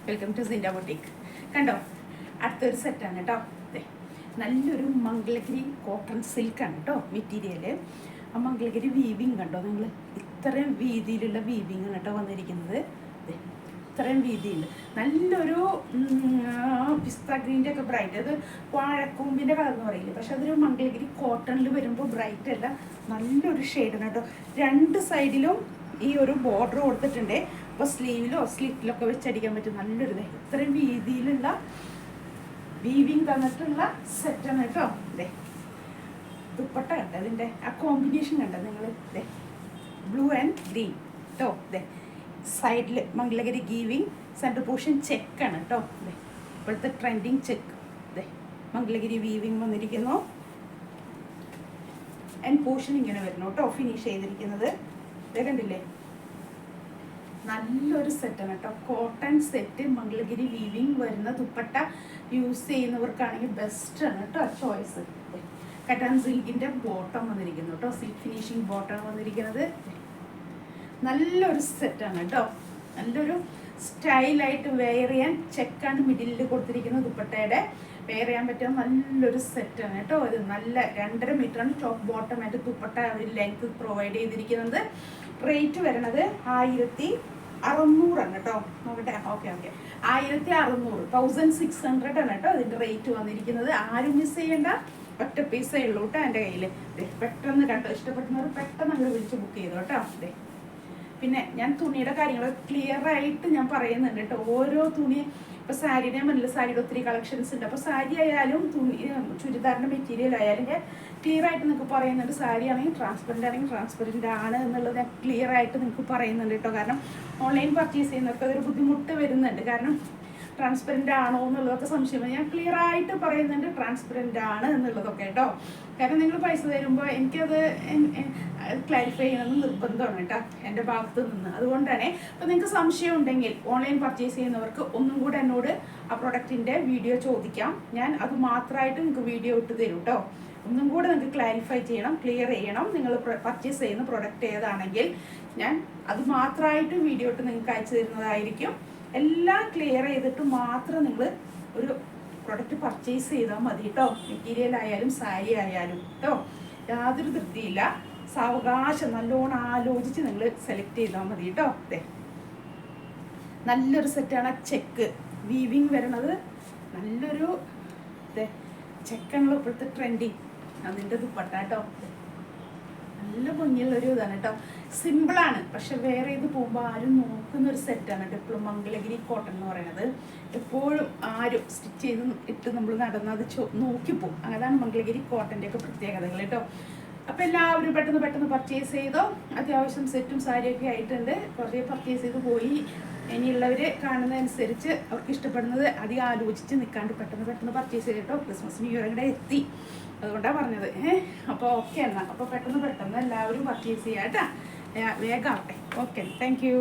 Welcome to Sinda boutique. കണ്ടോ, അടുത്തൊരു സെറ്റാണ് കേട്ടോ. നല്ലൊരു മംഗളഗിരി കോട്ടൺ സിൽക്കാണ് കേട്ടോ മെറ്റീരിയൽ. ആ മംഗളഗിരി വീവിങ് കണ്ടോ നിങ്ങൾ, ഇത്രയും വീതിയിലുള്ള വീവിങ് ആണ് കേട്ടോ വന്നിരിക്കുന്നത്. ഇത്രയും വീതിയുണ്ട്. നല്ലൊരു പിസ്ത ഗ്രീൻ്റെ ഒക്കെ ബ്രൈറ്റ്, അത് വാഴക്കൂമ്പിൻ്റെ കളർ എന്ന് പറയില്ല, പക്ഷെ അതൊരു മംഗളഗിരി കോട്ടണിൽ വരുമ്പോൾ ബ്രൈറ്റ് അല്ല, നല്ലൊരു ഷെയ്ഡാണ് കേട്ടോ. രണ്ട് സൈഡിലും ഈ ഒരു ബോർഡർ കൊടുത്തിട്ടുണ്ട്. അപ്പോൾ സ്ലീവിലോ സ്ലിറ്റിലൊക്കെ വെച്ചടിക്കാൻ പറ്റും. നല്ലൊരു ഇത്രയും വീതിയിലുള്ള വീവിങ് തന്നിട്ടുള്ള സെറ്റാണ് കേട്ടോ. അതെ, ദുപ്പട്ട കണ്ട അതിൻ്റെ ആ കോമ്പിനേഷൻ കണ്ട നിങ്ങൾ. അതെ, ബ്ലൂ ആൻഡ് ഗ്രീൻ കേട്ടോ. അതെ, സൈഡിൽ മംഗളഗിരി ഗീവിങ്, സെൻറ്റർ പോർഷൻ ചെക്കാണ് കേട്ടോ. അതെ, ഇപ്പോഴത്തെ ട്രെൻഡിങ് ചെക്ക്. അതെ, മംഗളഗിരി വീവിങ് വന്നിരിക്കുന്നു. ആൻഡ് പോർഷൻ ഇങ്ങനെ വരുന്നു കേട്ടോ, ഫിനിഷ് ചെയ്തിരിക്കുന്നത്. ഇതേ കണ്ടില്ലേ, നല്ലൊരു സെറ്റാണ് കേട്ടോ. കോട്ടൺ സെറ്റ് മംഗളഗിരി വീവിങ് വരുന്ന ദുപ്പട്ട യൂസ് ചെയ്യുന്നവർക്കാണെങ്കിൽ ബെസ്റ്റാണ് കേട്ടോ ചോയ്സ്. കട്ടാൻ സിൽക്കിൻ്റെ ബോട്ടം വന്നിരിക്കുന്നു കേട്ടോ, സിൽക്ക് ഫിനിഷിങ് ബോട്ടം വന്നിരിക്കുന്നത്. നല്ലൊരു സെറ്റാണ് കേട്ടോ. നല്ലൊരു സ്റ്റൈലായിട്ട് വെയർ ചെയ്യാൻ ചെക്കാണ് മിഡിലിൽ കൊടുത്തിരിക്കുന്ന ദുപ്പട്ടയുടെ. വെയർ ചെയ്യാൻ പറ്റുന്ന നല്ലൊരു സെറ്റാണ് കേട്ടോ. ഇത് നല്ല 2.5 മീറ്ററാണ് ടോപ്പ് ബോട്ടം ആയിട്ട് ദുപ്പട്ട അവർ ലെങ്ത് പ്രൊവൈഡ് ചെയ്തിരിക്കുന്നത്. റേറ്റ് വരണത് 1600 ആണ് കേട്ടോ. നോക്കട്ടെ, ഓക്കെ 1600 ആണ് കേട്ടോ ഇതിൻ്റെ റേറ്റ് വന്നിരിക്കുന്നത്. ആരും മിസ് ചെയ്യേണ്ട, ഒറ്റ പീസേ ഉള്ളൂ കേട്ടോ എൻ്റെ കയ്യിൽ. പെട്ടെന്ന് കണ്ടോ, ഇഷ്ടപ്പെടുന്നവർ പെട്ടെന്ന് അങ്ങോട്ട് വിളിച്ച് ബുക്ക് ചെയ്തോ കേട്ടോ. അതെ, പിന്നെ ഞാൻ തുണിയുടെ കാര്യങ്ങൾ ക്ലിയർ ആയിട്ട് ഞാൻ പറയുന്നുണ്ട് കേട്ടോ. ഓരോ തുണി ഇപ്പോൾ സാരിയുടെ മല്ല സാരിയുടെ ഒത്തിരി കളക്ഷൻസ് ഉണ്ട്. അപ്പോൾ സാരി ആയാലും തുണി ചുരിദാറിൻ്റെ മെറ്റീരിയൽ ആയാലും ഞാൻ ക്ലിയർ ആയിട്ട് നിങ്ങൾക്ക് പറയുന്നുണ്ട്. സാരി ആണെങ്കിൽ ട്രാൻസ്പെറൻ്റ് ആണ് എന്നുള്ളത് ഞാൻ ക്ലിയർ ആയിട്ട് നിങ്ങൾക്ക് പറയുന്നുണ്ട് കേട്ടോ. കാരണം ഓൺലൈൻ പർച്ചേസ് ചെയ്യുന്നവർക്ക് അതൊരു ബുദ്ധിമുട്ട് വരുന്നുണ്ട്. കാരണം ട്രാൻസ്പെറൻ്റ് ആണോ എന്നുള്ളതൊക്കെ സംശയം ഞാൻ ക്ലിയർ ആയിട്ട് പറയുന്നുണ്ട്, ട്രാൻസ്പെറൻ്റ് ആണ് എന്നുള്ളതൊക്കെ കേട്ടോ. കാരണം നിങ്ങൾ പൈസ തരുമ്പോൾ എനിക്കത് ക്ലാരിഫൈ ചെയ്യണമെന്ന് നിർബന്ധമാണ് കേട്ടോ എൻ്റെ ഭാഗത്ത് നിന്ന്. അതുകൊണ്ടാണ്. അപ്പോൾ നിങ്ങൾക്ക് സംശയം ഉണ്ടെങ്കിൽ ഓൺലൈൻ പർച്ചേസ് ചെയ്യുന്നവർക്ക് ഒന്നും കൂടെ എന്നോട് ആ പ്രൊഡക്റ്റിൻ്റെ വീഡിയോ ചോദിക്കാം. ഞാൻ അത് മാത്രമായിട്ട് നിങ്ങൾക്ക് വീഡിയോ ഇട്ട് തരും കേട്ടോ. ഒന്നും കൂടെ നിങ്ങൾക്ക് ക്ലാരിഫൈ ചെയ്യണം, ക്ലിയർ ചെയ്യണം. നിങ്ങൾ പർച്ചേസ് ചെയ്യുന്ന പ്രൊഡക്റ്റ് ഏതാണെങ്കിൽ ഞാൻ അത് മാത്രമായിട്ട് വീഡിയോ ഇട്ട് നിങ്ങൾക്ക് അയച്ചു തരുന്നതായിരിക്കും. എല്ലാം ക്ലിയർ ചെയ്തിട്ട് മാത്രം നിങ്ങൾ ഒരു പ്രൊഡക്റ്റ് പർച്ചേസ് ചെയ്താൽ മതി കേട്ടോ. മെറ്റീരിയൽ ആയാലും സാരി ആയാലും കേട്ടോ, യാതൊരു ധൃതിയില്ല. സാവകാശം നല്ലോണം ആലോചിച്ച് നിങ്ങൾ സെലക്ട് ചെയ്താൽ മതി കേട്ടോ. അതെ, നല്ലൊരു സെറ്റാണ്. ചെക്ക് വീവിങ് വരണത് നല്ലൊരു ചെക്കാണല്ലോ ഇപ്പോഴത്തെ ട്രെൻഡിങ്. അതിൻ്റെ ദുപ്പട്ട കേട്ടോ, നല്ല ഭംഗിയുള്ളൊരു ഇതാണ് കേട്ടോ. സിമ്പിളാണ്, പക്ഷെ വേറെ ഇത് പോകുമ്പോൾ ആരും നോക്കുന്നൊരു സെറ്റാണ് കേട്ടോ. എപ്പോഴും മംഗളഗിരി കോട്ടൺ എന്ന് പറയുന്നത് എപ്പോഴും ആരും സ്റ്റിച്ച് ചെയ്ത് ഇട്ട് നമ്മൾ നടന്നത് നോക്കിപ്പോവും. അതാണ് മംഗളഗിരി കോട്ടൻ്റെ ഒക്കെ പ്രത്യേകതകൾ കേട്ടോ. അപ്പോൾ എല്ലാവരും പെട്ടെന്ന് പർച്ചേസ് ചെയ്തോ. അത്യാവശ്യം സെറ്റും സാരിയൊക്കെ ആയിട്ടുണ്ട്. കുറേ പർച്ചേസ് ചെയ്ത് പോയി. ഇനിയുള്ളവർ കാണുന്നതനുസരിച്ച് അവർക്ക് ഇഷ്ടപ്പെടുന്നത് അധികം ആലോചിച്ച് നിൽക്കാണ്ട് പെട്ടെന്ന് പർച്ചേസ് ചെയ്തിട്ടോ. ക്രിസ്മസ് ന്യൂ ഇയർ കൂടെ എത്തി, അതുകൊണ്ടാണ് പറഞ്ഞത്. അപ്പോൾ ഓക്കെ എന്നാൽ, അപ്പോൾ പെട്ടെന്ന് എല്ലാവരും പർച്ചേസ് ചെയ്യാം കേട്ടോ. വേഗം ആവട്ടെ. Okay, thank you.